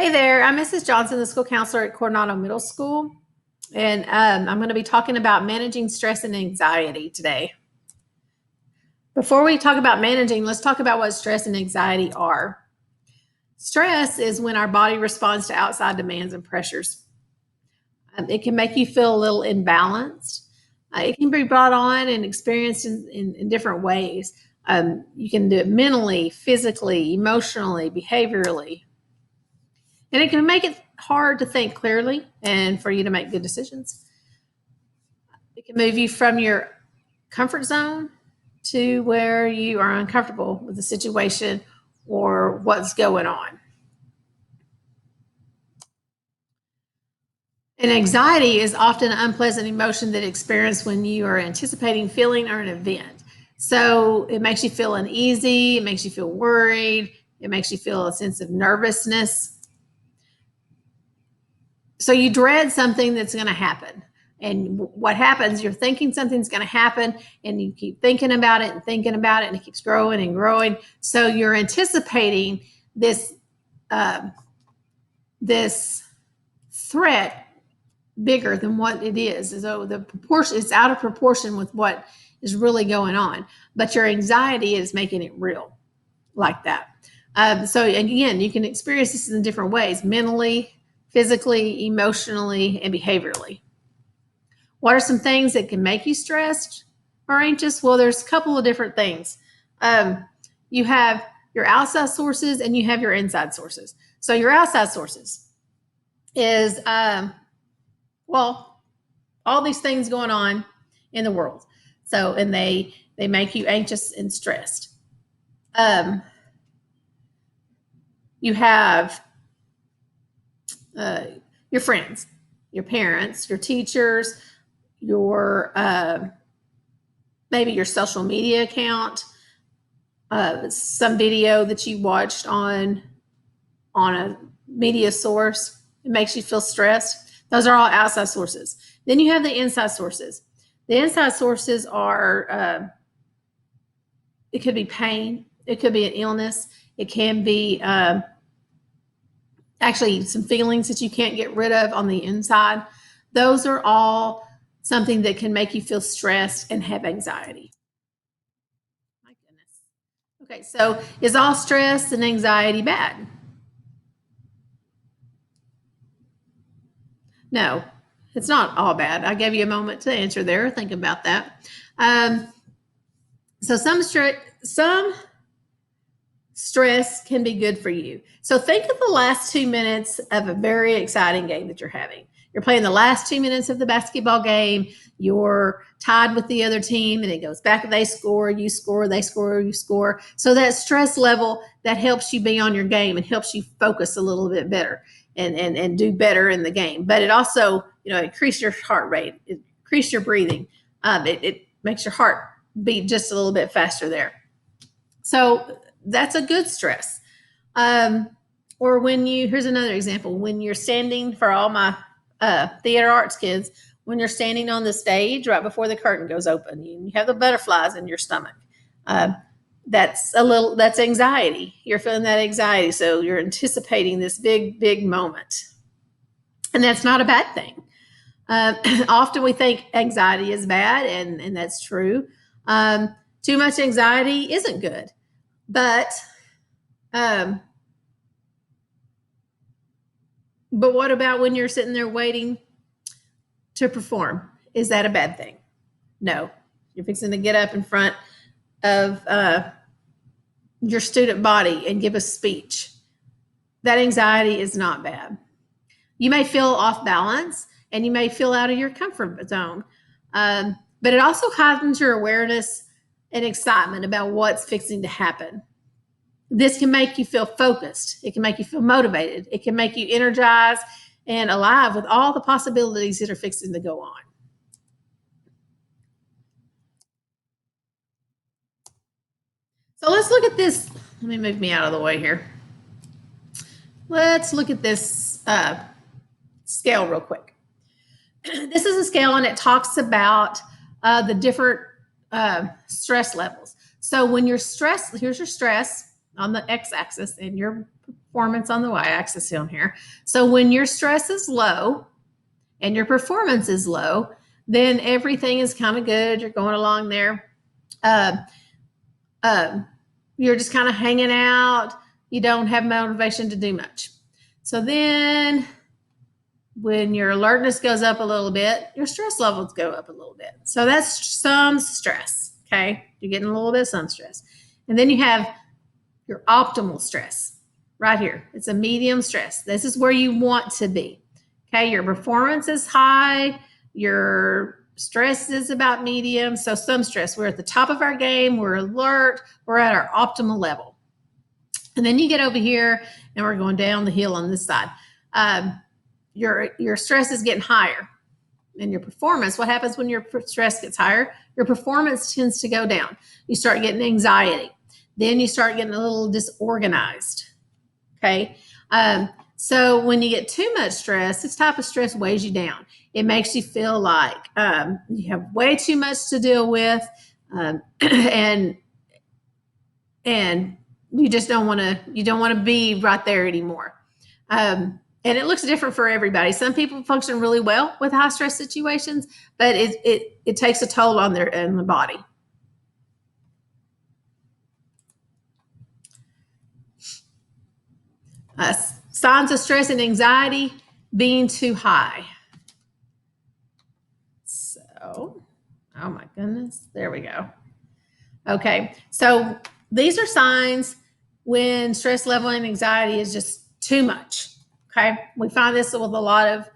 Hey there, I'm Mrs. Johnson, the school counselor at Coronado Middle School, and I'm going to be talking about managing stress and anxiety today. Before we talk about managing, let's talk about what stress and anxiety are. Stress is when our body responds to outside demands and pressures. It can make you feel a little imbalanced. It can be brought on and experienced in different ways. You can do it mentally, physically, emotionally, behaviorally. And it can make it hard to think clearly and for you to make good decisions. It can move you from your comfort zone to where you are uncomfortable with the situation or what's going on. And anxiety is often an unpleasant emotion that experienced when you are anticipating, feeling, or an event. So it makes you feel uneasy, it makes you feel worried, it makes you feel a sense of nervousness. So you dread something that's going to happen. And what happens, you're thinking something's going to happen and you keep thinking about it and thinking about it and it keeps growing and growing. So you're anticipating this this threat bigger than what it is. As though the proportion it's out of proportion with what is really going on. But your anxiety is making it real like that. So again, you can experience this in different ways: mentally, physically, emotionally, and behaviorally. What are some things that can make you stressed or anxious? Well, there's a couple of different things. You have your outside sources and you have your inside sources. So your outside sources is, well, all these things going on in the world. So, and they make you anxious and stressed. You have your friends, your parents, your teachers, your maybe your social media account, some video that you watched on a media source. It makes you feel stressed. Those are all outside sources. Then you have the inside sources. The inside sources are it could be pain, it could be an illness, it can be actually some feelings that you can't get rid of on the inside. Those are all something that can make you feel stressed and have anxiety. My goodness. Okay, so is all stress and anxiety bad? No, it's not all bad. I gave you a moment to answer there. Think about that. So some stress can be good for you. So think of the last 2 minutes of a very exciting game that you're having. You're playing the last 2 minutes of the basketball game. You're tied with the other team, and it goes back. They score, you score, they score, you score. So that stress level that helps you be on your game and helps you focus a little bit better and do better in the game. But it also, increase your heart rate, increase your breathing. It makes your heart beat just a little bit faster there. So that's a good stress. Or here's another example, when you're standing, for all my theater arts kids, when you're standing on the stage right before the curtain goes open, you have the butterflies in your stomach. That's anxiety. You're feeling that anxiety. So you're anticipating this big moment. And that's not a bad thing. Often we think anxiety is bad, and that's true. Too much anxiety isn't good. But what about when you're sitting there waiting to perform? Is that a bad thing? No. You're fixing to get up in front of your student body and give a speech. That anxiety is not bad. You may feel off balance and you may feel out of your comfort zone, but it also heightens your awareness and excitement about what's fixing to happen. This can make you feel focused. It can make you feel motivated. It can make you energized and alive with all the possibilities that are fixing to go on. So let's look at this. Let me move me out of the way here. Let's look at this scale real quick. This is a scale and it talks about the different stress levels. So when you're stressed, here's your stress on the x-axis, and your performance on the y-axis on here. So when your stress is low and your performance is low, then everything is kind of good. You're going along there. Uh, you're just kind of hanging out. You don't have motivation to do much. So then when your alertness goes up a little bit, your stress levels go up a little bit. So that's some stress, okay? You're getting a little bit of some stress. And then you have your optimal stress right here. It's a medium stress. This is where you want to be, okay? Your performance is high. Your stress is about medium. So some stress. We're at the top of our game. We're alert. We're at our optimal level. And then you get over here and we're going down the hill on this side. Your stress is getting higher, and your performance, what happens when your stress gets higher? Your performance tends to go down. You start getting anxiety. Then you start getting a little disorganized. Okay. So when you get too much stress, this type of stress weighs you down. It makes you feel like you have way too much to deal with, and you just don't want to be right there anymore. And it looks different for everybody. Some people function really well with high stress situations, but it takes a toll on the body. Signs of stress and anxiety: being too high. So, oh my goodness, there we go. Okay, so these are signs when stress level and anxiety is just too much. Okay, we find this with a lot of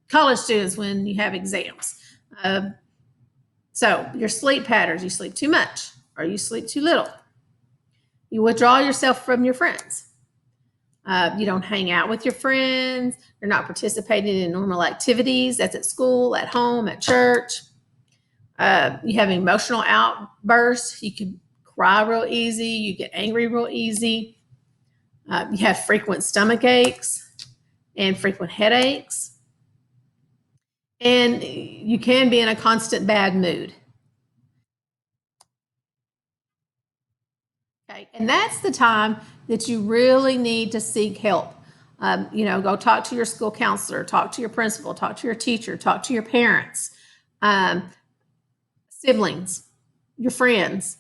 college students when you have exams. So your sleep patterns: you sleep too much or you sleep too little. You withdraw yourself from your friends. You don't hang out with your friends. You're not participating in normal activities. That's at school, at home, at church. You have emotional outbursts. You can cry real easy. You get angry real easy. You have frequent stomach aches and frequent headaches. And you can be in a constant bad mood. Okay. And that's the time that you really need to seek help. Go talk to your school counselor, talk to your principal, talk to your teacher, talk to your parents, siblings, your friends,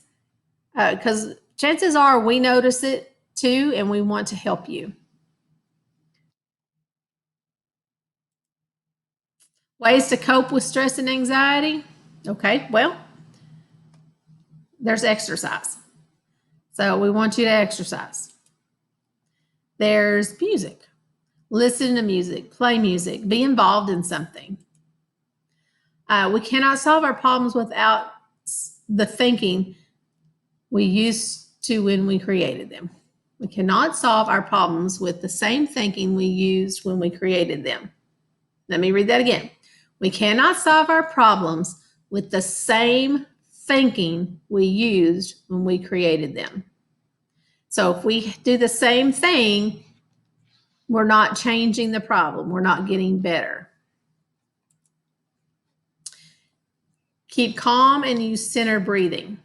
because chances are we notice it too, and we want to help you. Ways to cope with stress and anxiety. Okay, well, there's exercise. So we want you to exercise. There's music. Listen to music, play music, be involved in something. We cannot solve our problems without the thinking we used to when we created them. We cannot solve our problems with the same thinking we used when we created them. Let me read that again. We cannot solve our problems with the same thinking we used when we created them. So if we do the same thing, we're not changing the problem. We're not getting better. Keep calm and use center breathing.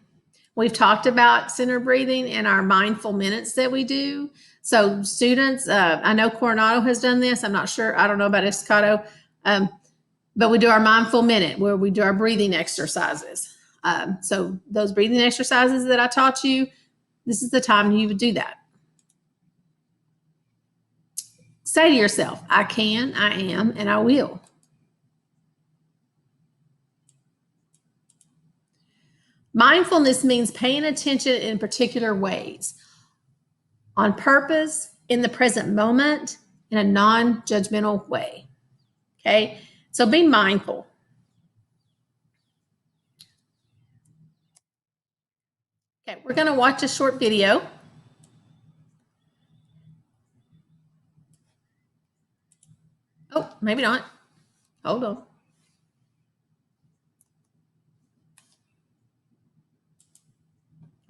We've talked about center breathing in our mindful minutes that we do. So students, I know Coronado has done this. I'm not sure. I don't know about Estacado. But we do our mindful minute where we do our breathing exercises. So those breathing exercises that I taught you, this is the time you would do that. Say to yourself, I can, I am, and I will. Mindfulness means paying attention in particular ways, on purpose, in the present moment, in a non-judgmental way. Okay, so be mindful. Okay, we're going to watch a short video. Oh, maybe not. Hold on.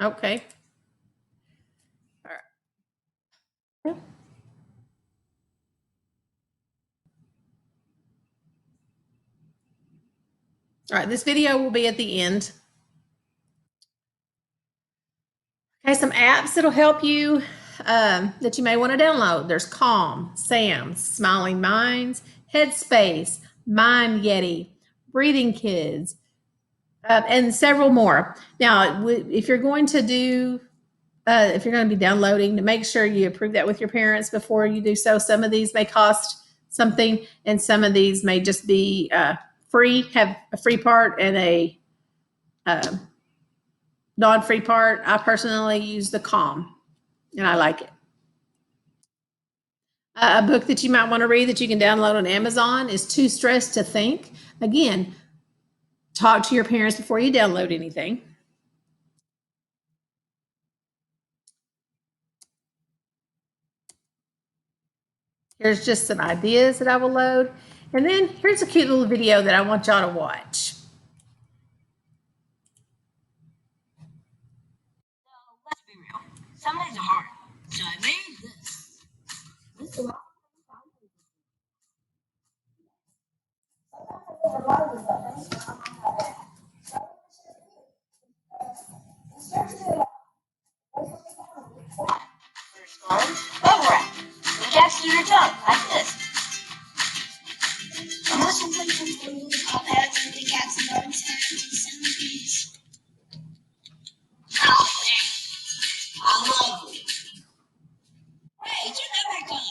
Okay. All right. All right, this video will be at the end. Okay, some apps that'll help you. that you may want to download. There's Calm, Sam, Smiling Minds, Headspace, Mind Yeti, Breathing Kids, and several more. Now, if you're going to do if you're going to be downloading, to make sure you approve that with your parents before you do so. Some of these may cost something, and some of these may just be free, have a free part and a uh, non-free part. I personally use the Calm, and I like it. A book that you might want to read that you can download on Amazon is Too Stressed to Think. Again, talk to your parents before you download anything. Here's just some ideas that I will load. And then here's a cute little video that I want y'all to watch. Let's be real. Some days are hard. So I made this. This is bubble wrap. Attached to your tongue, like this. Most important things are parrots and cats and birds and centipedes. Oh, I love you. Hey, you never come.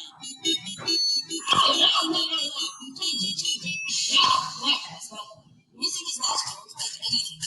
Oh, no, no, no, no. Change it. Yeah, that's right. Music is magical. It's like anything.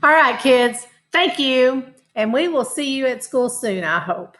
All right, kids, thank you. And we will see you at school soon, I hope.